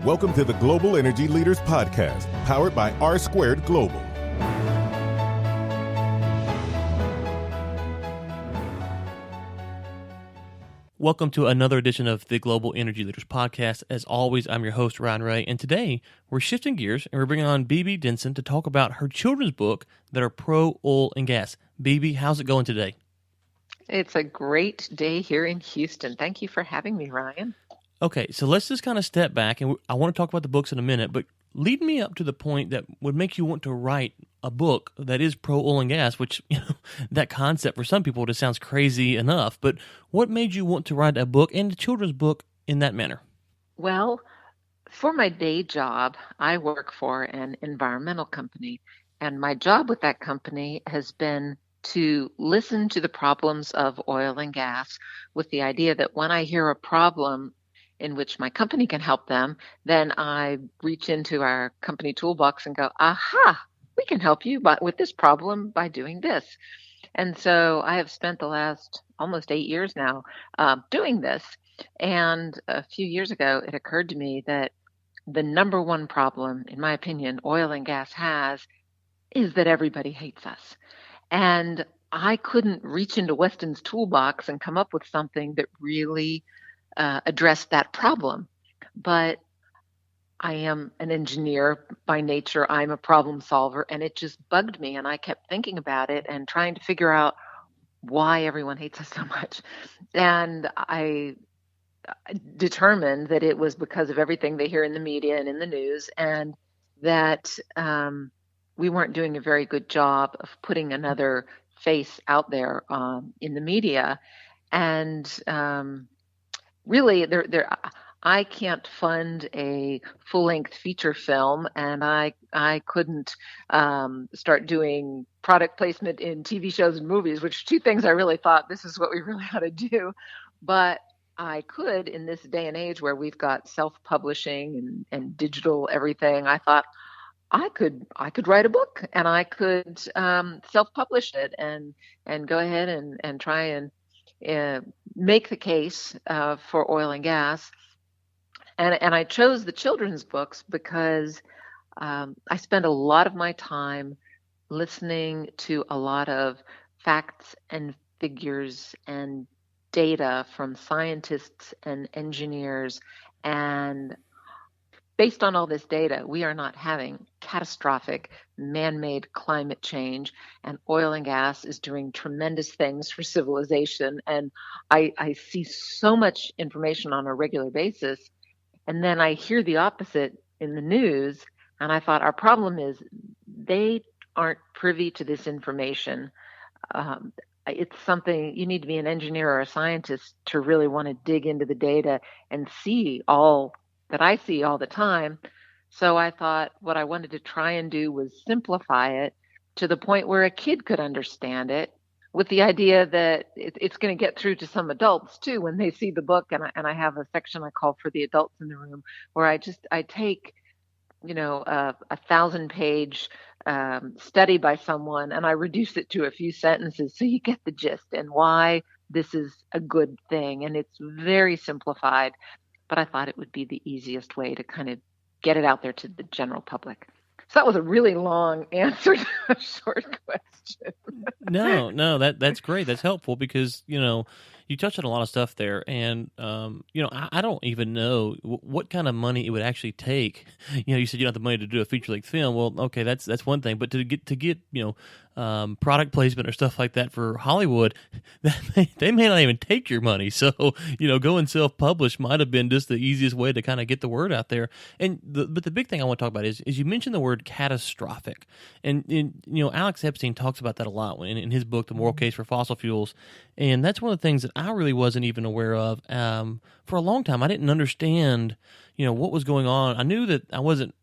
Welcome to the Global Energy Leaders Podcast, powered by R Squared Global. Welcome to another edition of the Global Energy Leaders Podcast. As always, I'm your host, Ryan Ray, and today we're shifting gears and we're bringing on BB Denson to talk about her children's book that are pro-oil and gas. BB, how's it going today? It's a great day here in Houston. Thank you for having me, Ryan. Okay, so let's just kind of step back, and I want to talk about the books in a minute, but lead me up to the point that would make you want to write a book that is pro-oil and gas, which, that concept for some people just sounds crazy enough, but what made you want to write a book and a children's book in that manner? Well, for my day job, I work for an environmental company, and my job with that company has been to listen to the problems of oil and gas with the idea that when I hear a problem in which my company can help them, then I reach into our company toolbox and go, aha, we can help you with this problem by doing this. And so I have spent the last almost 8 years now doing this. And a few years ago, it occurred to me that the number one problem, in my opinion, oil and gas has is that everybody hates us. And I couldn't reach into Weston's toolbox and come up with something that really address that problem. But I am an engineer by nature. I'm a problem solver, and it just bugged me. And I kept thinking about it and trying to figure out why everyone hates us so much. And I determined that it was because of everything they hear in the media and in the news, and that we weren't doing a very good job of putting another face out there in the media. And really, I can't fund a full-length feature film, and I couldn't start doing product placement in TV shows and movies, which are two things I really thought this is what we really ought to do. But I could, in this day and age where we've got self-publishing and digital everything, I thought I could write a book, and I could self-publish it and go ahead and try and make the case for oil and gas. And I chose the children's books because I spend a lot of my time listening to a lot of facts and figures and data from scientists and engineers. And based on all this data, we are not having catastrophic man-made climate change, and oil and gas is doing tremendous things for civilization. And I see so much information on a regular basis, and then I hear the opposite in the news, and I thought our problem is they aren't privy to this information. It's something you need to be an engineer or a scientist to really want to dig into the data and see all that I see all the time. So I thought what I wanted to try and do was simplify it to the point where a kid could understand it, with the idea that it's going to get through to some adults too when they see the book. And I have a section I call for the adults in the room, where I take, a 1,000-page study by someone, and I reduce it to a few sentences so you get the gist and why this is a good thing. And it's very simplified, but I thought it would be the easiest way to kind of get it out there to the general public. So that was a really long answer to a short question. No, that's great. That's helpful because, you touched on a lot of stuff there, and I don't even know what kind of money it would actually take. You said you don't have the money to do a feature-length film. Well, okay, that's one thing, but to get product placement or stuff like that for Hollywood, they may not even take your money. So go and self-publish might have been just the easiest way to kind of get the word out there. But the big thing I want to talk about is you mentioned the word catastrophic, and Alex Epstein talks about that a lot in his book, The Moral Case for Fossil Fuels, and that's one of the things that I really wasn't even aware of. For a long time, I didn't understand, what was going on. I knew that I wasn't,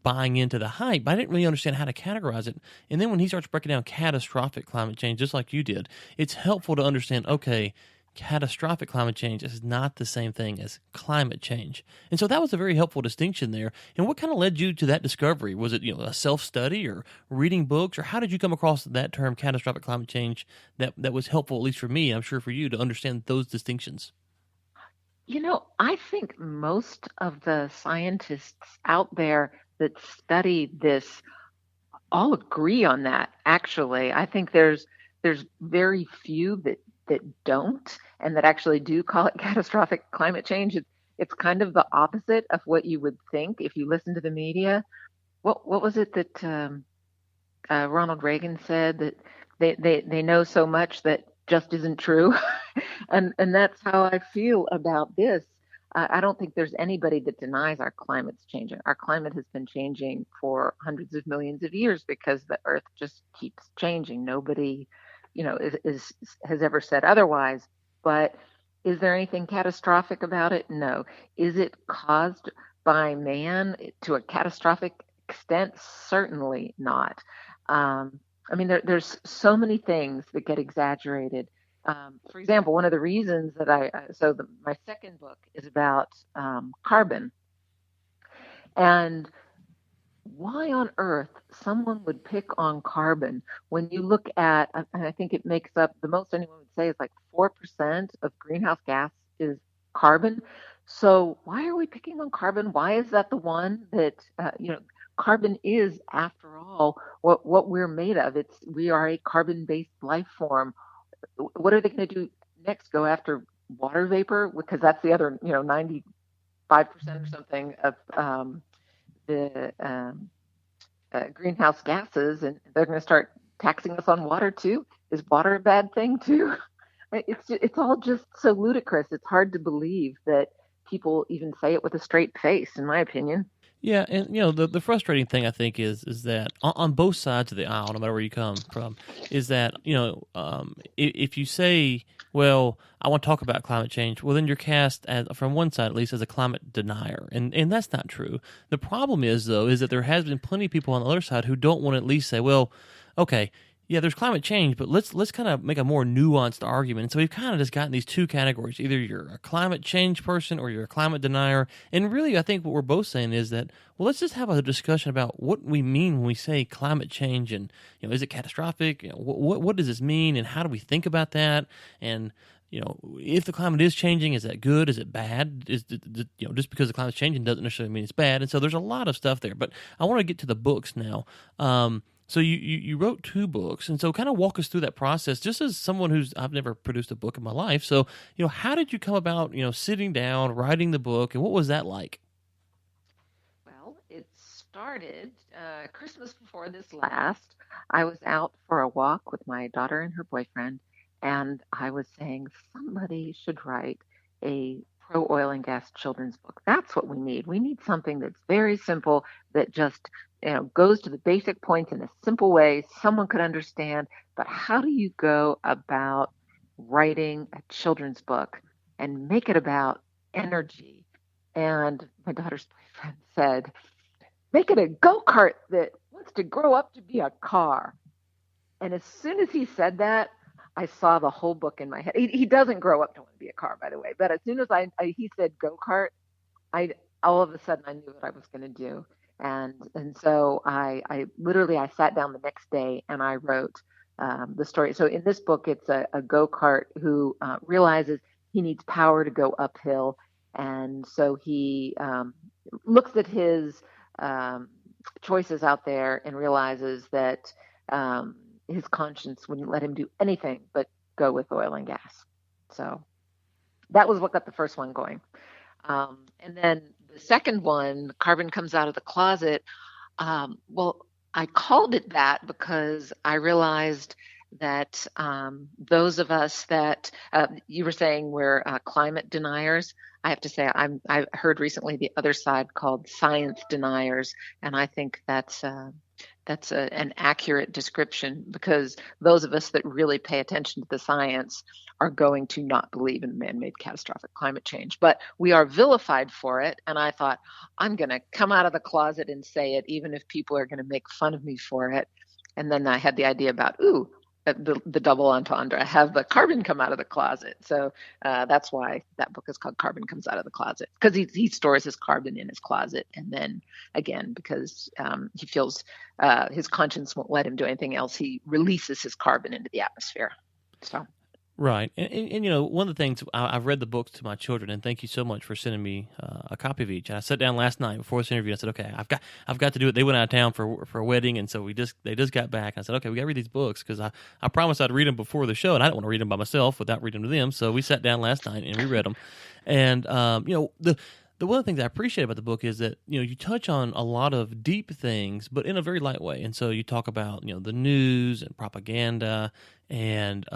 buying into the hype, but I didn't really understand how to categorize it. And then when he starts breaking down catastrophic climate change, just like you did, it's helpful to understand, okay, catastrophic climate change is not the same thing as climate change. And so that was a very helpful distinction there. And what kind of led you to that discovery? Was it, a self-study or reading books, or how did you come across that term catastrophic climate change that was helpful, at least for me, I'm sure for you, to understand those distinctions? I think most of the scientists out there that study this all agree on that, actually. I think there's very few that don't and that actually do call it catastrophic climate change. It's kind of the opposite of what you would think if you listen to the media. What was it that Ronald Reagan said, that they know so much that just isn't true? And that's how I feel about this. I don't think there's anybody that denies our climate's changing. Our climate has been changing for hundreds of millions of years because the Earth just keeps changing. Nobody, has ever said otherwise. But is there anything catastrophic about it? No. Is it caused by man to a catastrophic extent? Certainly not. I mean, there's so many things that get exaggerated. For example, one of the reasons that my second book is about carbon, and why on earth someone would pick on carbon when you look at, and I think it makes up, the most anyone would say is like 4% of greenhouse gas is carbon. So why are we picking on carbon? Why is that the one that, carbon is, after all, what we're made of? We are a carbon-based life form. What are they going to do next? Go after water vapor? Because that's the other, 95% or something of the greenhouse gases, and they're going to start taxing us on water too. Is water a bad thing too? It's all just so ludicrous. It's hard to believe that people even say it with a straight face, in my opinion. Yeah, and the frustrating thing I think is that on both sides of the aisle, no matter where you come from, is that if you say, well, I want to talk about climate change, well then you're cast as, from one side at least, as a climate denier, and that's not true. The problem is that there has been plenty of people on the other side who don't want to at least say, well, okay, yeah, there's climate change, but let's kind of make a more nuanced argument. And so we've kind of just gotten these two categories. Either you're a climate change person or you're a climate denier. And really, I think what we're both saying is that, well, let's just have a discussion about what we mean when we say climate change, and is it catastrophic? What does this mean, and how do we think about that? And if the climate is changing, is that good? Is it bad? Just because the climate's changing doesn't necessarily mean it's bad. And so there's a lot of stuff there. But I want to get to the books now. So you wrote two books, and so kind of walk us through that process, just as someone I've never produced a book in my life. So, how did you come about, sitting down, writing the book, and what was that like? Well, it started Christmas before this last. I was out for a walk with my daughter and her boyfriend, and I was saying somebody should write a pro oil and gas children's book. That's what we need. We need something that's very simple, that just goes to the basic points in a simple way someone could understand. But how do you go about writing a children's book and make it about energy? And my daughter's boyfriend said, make it a go-kart that wants to grow up to be a car. And as soon as he said that, I saw the whole book in my head. He doesn't grow up to want to be a car, by the way. But as soon as he said go-kart, all of a sudden I knew what I was going to do. And so I literally sat down the next day and I wrote the story. So in this book, it's a go-kart who realizes he needs power to go uphill. And so he looks at his choices out there and realizes that his conscience wouldn't let him do anything but go with oil and gas. So that was what got the first one going. And then the second one, Carbon Comes Out of the Closet, well, I called it that because I realized that those of us that you were saying we're climate deniers, I have to say I've heard recently the other side called science deniers, and I think that's an accurate description, because those of us that really pay attention to the science are going to not believe in man-made catastrophic climate change. But we are vilified for it, and I thought, I'm going to come out of the closet and say it, even if people are going to make fun of me for it. And then I had the idea about, the double entendre, have the carbon come out of the closet. So that's why that book is called Carbon Comes Out of the Closet, because he stores his carbon in his closet. And then again, because he feels his conscience won't let him do anything else, he releases his carbon into the atmosphere. So Right. And, one of the things, I've read the books to my children, and thank you so much for sending me a copy of each. And I sat down last night before this interview, and I said, okay, I've got to do it. They went out of town for a wedding, and so they just got back. And I said, okay, we got to read these books, because I promised I'd read them before the show, and I don't want to read them by myself without reading them to them. So we sat down last night and we read them. And, the one of the things I appreciate about the book is that, you touch on a lot of deep things, but in a very light way. And so you talk about, the news and propaganda and,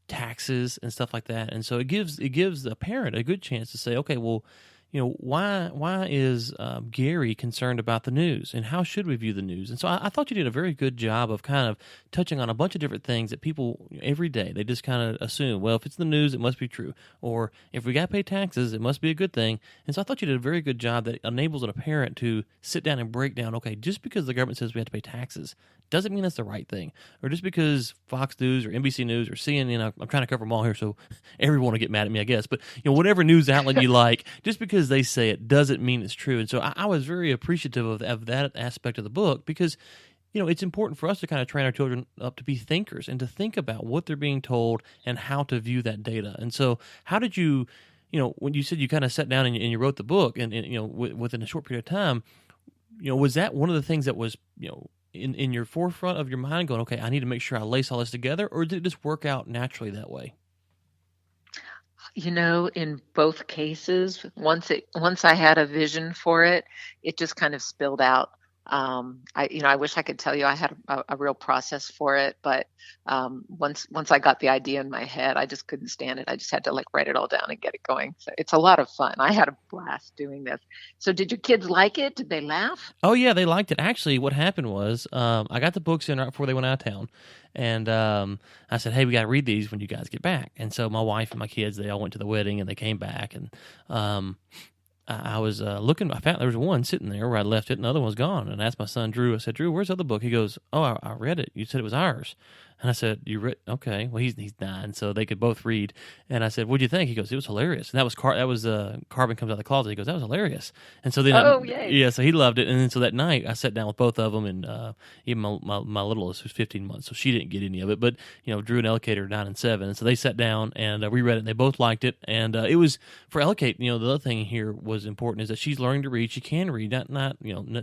taxes and stuff like that. And so it gives the parent a good chance to say, okay, well, why is Gary concerned about the news, and how should we view the news? And so I thought you did a very good job of kind of touching on a bunch of different things that people every day, they just kind of assume, well, if it's the news, it must be true, or if we got to pay taxes, it must be a good thing. And so I thought you did a very good job that enables a parent to sit down and break down, okay, just because the government says we have to pay taxes doesn't mean that's the right thing, or just because Fox News or NBC News or CNN, I'm trying to cover them all here, so everyone will get mad at me, I guess, but whatever news outlet you like, just because they say it doesn't mean it's true. And so I was very appreciative of that aspect of the book, because it's important for us to kind of train our children up to be thinkers and to think about what they're being told and how to view that data. And so how did you, when you said you kind of sat down and you wrote the book, and within a short period of time, was that one of the things that was, in your forefront of your mind, going, okay, I need to make sure I lace all this together, or did it just work out naturally that way? In both cases, once I had a vision for it, it just kind of spilled out. I wish I could tell you I had a real process for it, but once I got the idea in my head, I just couldn't stand it. I just had to write it all down and get it going. So it's a lot of fun. I had a blast doing this. So did your kids like it? Did they laugh? Oh yeah, they liked it. Actually, what happened was I got the books in right before they went out of town, and I said, "Hey, we got to read these when you guys get back." And so my wife and my kids, they all went to the wedding and they came back, and I was looking. I found there was one sitting there where I left it, and the other one was gone. And I asked my son Drew. I said, "Drew, where's the other book?" He goes, "Oh, I read it. You said it was ours." And I said, "You read? Okay. Well, he's 9, so they could both read." And I said, "What'd you think?" He goes, "It was hilarious." And that was Carbon Comes Out of the Closet. He goes, "That was hilarious." And so then, Yay. yeah, so he loved it. And then so that night, I sat down with both of them, and even my littlest, who's 15 months, so she didn't get any of it. But Drew and Ellicate are 9 and 7, and so they sat down and we read it. And they both liked it, and it was for Ellicate. The other thing here was important is that she's learning to read. She can read, not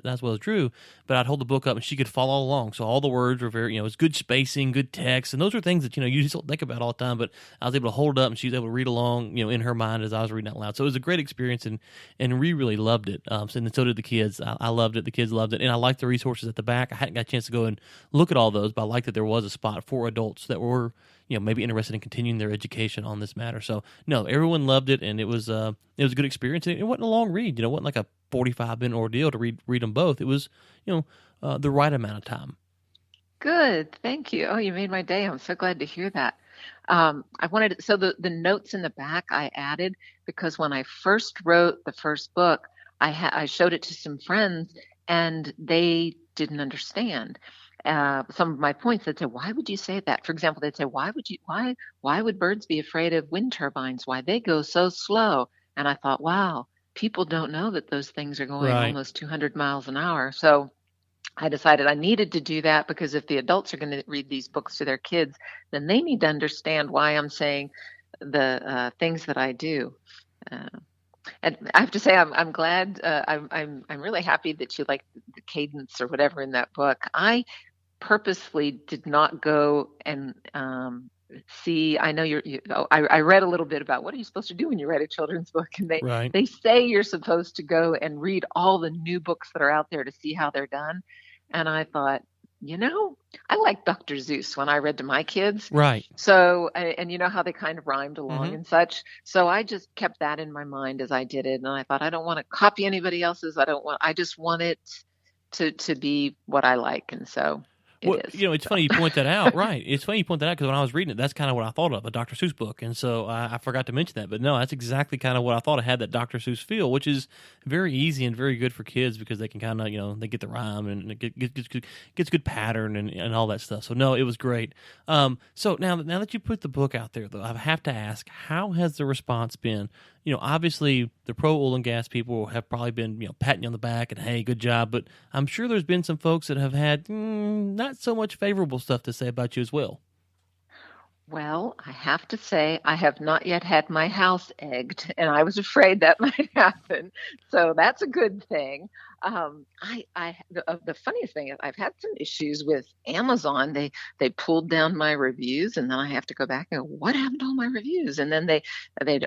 as well as Drew, but I'd hold the book up and she could follow along. So all the words were very, it was good spacing, good text, and those are things that you just don't think about all the time. But I was able to hold it up and she was able to read along, in her mind as I was reading out loud. So it was a great experience, and we really loved it. And so did the kids. I loved it. The kids loved it, and I liked the resources at the back. I hadn't got a chance to go and look at all those, but I liked that there was a spot for adults that were maybe interested in continuing their education on this matter. So no, everyone loved it, and it was a good experience. It wasn't a long read, it wasn't like a 45-minute ordeal to read them both. It was the right amount of time. Good, thank you. Oh, you made my day. I'm so glad to hear that. So the notes in the back I added because when I first wrote the first book, I showed it to some friends and they didn't understand some of my points. They'd say, "Why would you say that?" For example, they'd say, "Why would birds be afraid of wind turbines? Why they go so slow?" And I thought, wow, people don't know that those things are going Right. almost 200 miles an hour. So I decided I needed to do that because if the adults are going to read these books to their kids, then they need to understand why I'm saying the things that I do. Uh, and I have to say, I'm glad. I'm really happy that you like the cadence or whatever in that book. I purposely did not go and see. I know I read a little bit about what are you supposed to do when you write a children's book, and Right. they say you're supposed to go and read all the new books that are out there to see how they're done. And I thought, I like Dr. Seuss when I read to my kids. Right. So, and you know how they kind of rhymed along Mm-hmm. and such. So I just kept that in my mind as I did it. And I thought, I don't want to copy anybody else's. I just want it to be what I like. And so it is. It's funny you point that out. Right. It's funny you point that out because when I was reading it, that's kind of what I thought of, a Dr. Seuss book. And so I forgot to mention that. But no, that's exactly kind of what I thought. It had that Dr. Seuss feel, which is very easy and very good for kids because they can kind of, they get the rhyme and it gets good pattern and all that stuff. So no, it was great. So now that you put the book out there, though, I have to ask, how has the response been? Obviously the pro oil and gas people have probably been, patting you on the back and, hey, good job. But I'm sure there's been some folks that have had not so much favorable stuff to say about you as well. Well, I have to say, I have not yet had my house egged, and I was afraid that might happen. So that's a good thing. The funniest thing is I've had some issues with Amazon. They pulled down my reviews, and then I have to go back and go, what happened to all my reviews? And then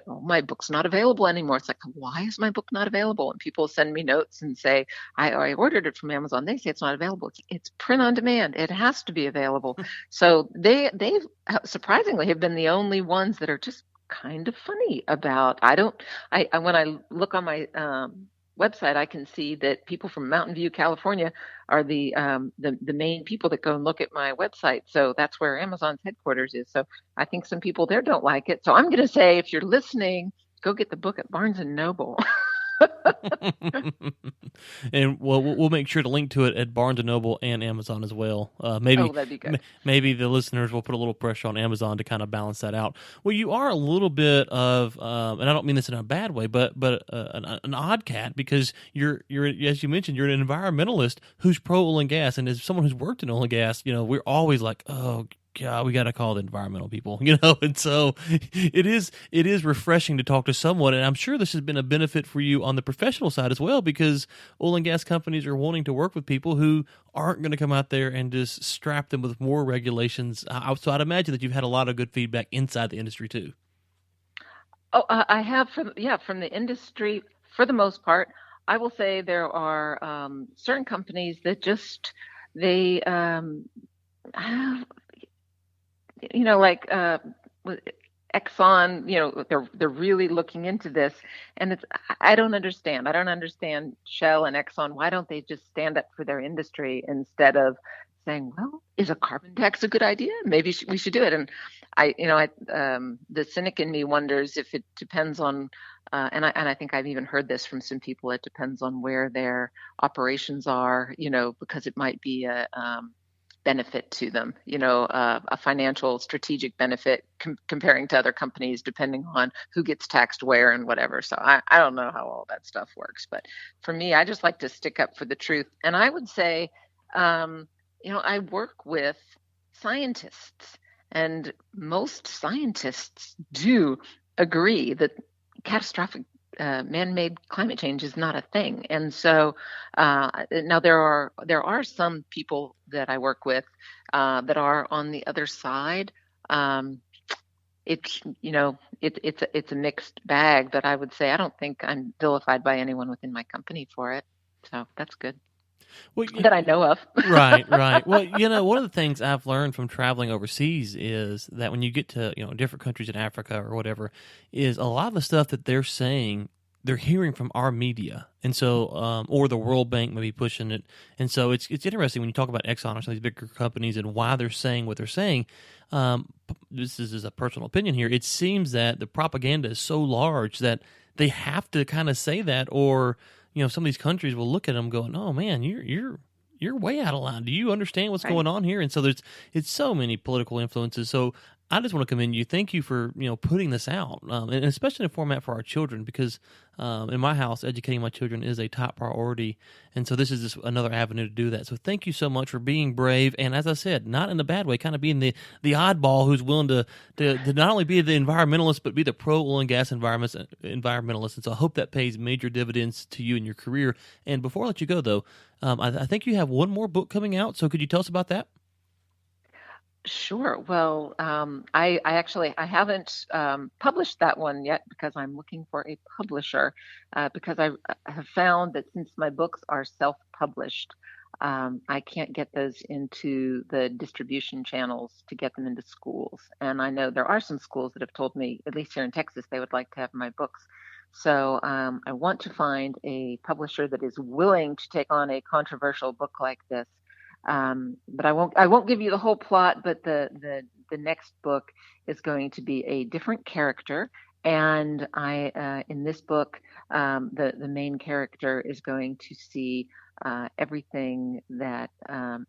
oh, my book's not available anymore. It's like, why is my book not available? And people send me notes and say, I ordered it from Amazon. They say it's not available. It's print on demand. It has to be available. So they've surprisingly have been the only ones that are just kind of funny about. When I look on my website, I can see that people from Mountain View, California, are the main people that go and look at my website. So that's where Amazon's headquarters is. So I think some people there don't like it. So I'm going to say, if you're listening, go get the book at Barnes and Noble. And we'll make sure to link to it at Barnes and Noble and Amazon as well. Oh, that'd be good. Maybe the listeners will put a little pressure on Amazon to kind of balance that out. Well, you are a little bit of, and I don't mean this in a bad way, but an odd cat, because you're as you mentioned, you're an environmentalist who's pro oil and gas, and as someone who's worked in oil and gas, we're always like, oh God, we got to call the environmental people, and so it is refreshing to talk to someone, and I'm sure this has been a benefit for you on the professional side as well, because oil and gas companies are wanting to work with people who aren't going to come out there and just strap them with more regulations. So I'd imagine that you've had a lot of good feedback inside the industry too. Oh, I have from the industry for the most part. I will say there are certain companies that just they like Exxon, they're really looking into this, and I don't understand. I don't understand Shell and Exxon. Why don't they just stand up for their industry instead of saying, well, is a carbon tax a good idea? Maybe we should do it. And the cynic in me wonders if it depends on, and I think I've even heard this from some people. It depends on where their operations are, because it might be a benefit to them, a financial strategic benefit comparing to other companies, depending on who gets taxed where and whatever. So I don't know how all that stuff works, but for me, I just like to stick up for the truth. And I would say, I work with scientists, and most scientists do agree that catastrophic man-made climate change is not a thing. And so now there are some people that I work with that are on the other side. It's a mixed bag, but I would say I don't think I'm vilified by anyone within my company for it. So that's good. Well, that I know of. Right. Well, one of the things I've learned from traveling overseas is that when you get to, different countries in Africa or whatever, is a lot of the stuff that they're saying, they're hearing from our media. And so, or the World Bank may be pushing it. And so it's interesting when you talk about Exxon or some of these bigger companies and why they're saying what they're saying. This is a personal opinion here. It seems that the propaganda is so large that they have to kind of say that, or some of these countries will look at them going, "Oh man, you're way out of line. Do you understand what's going on here?" And so it's so many political influences. So I just want to commend you. Thank you for putting this out, and especially in a format for our children, because in my house, educating my children is a top priority, and so this is just another avenue to do that. So thank you so much for being brave, and as I said, not in a bad way, kind of being the oddball who's willing to not only be the environmentalist but be the pro oil and gas environmentalist. And so I hope that pays major dividends to you in your career. And before I let you go, though, I think you have one more book coming out. So could you tell us about that? Sure. Well, I haven't published that one yet because I'm looking for a publisher, because I have found that since my books are self-published, I can't get those into the distribution channels to get them into schools. And I know there are some schools that have told me, at least here in Texas, they would like to have my books. So I want to find a publisher that is willing to take on a controversial book like this. But I won't give you the whole plot, but the next book is going to be a different character. And in this book, the main character is going to see everything that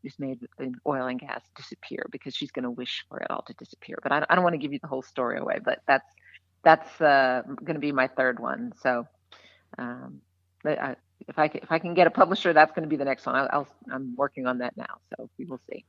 is made in oil and gas disappear, because she's going to wish for it all to disappear. But I don't want to give you the whole story away, but that's going to be my third one. So if I can get a publisher, that's going to be the next one. I'm working on that now, so we will see.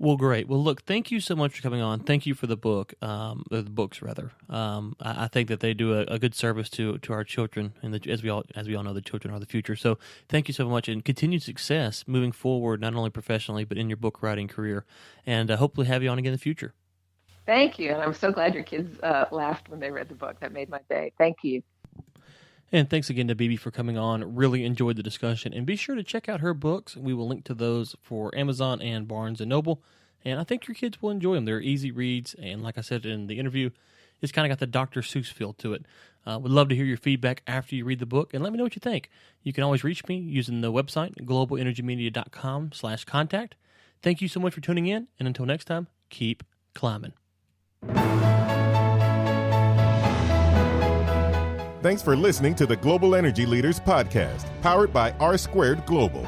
Well, great. Well, look, thank you so much for coming on. Thank you for the book, the books rather. I think that they do a good service to our children, and as we all know, the children are the future. So, thank you so much, and continued success moving forward, not only professionally but in your book writing career. And hopefully, have you on again in the future. Thank you, and I'm so glad your kids laughed when they read the book. That made my day. Thank you. And thanks again to Bibi for coming on. Really enjoyed the discussion. And be sure to check out her books. We will link to those for Amazon and Barnes & Noble. And I think your kids will enjoy them. They're easy reads. And like I said in the interview, it's kind of got the Dr. Seuss feel to it. Would love to hear your feedback after you read the book. And let me know what you think. You can always reach me using the website, globalenergymedia.com/contact. Thank you so much for tuning in. And until next time, keep climbing. Thanks for listening to the Global Energy Leaders Podcast, powered by R Squared Global.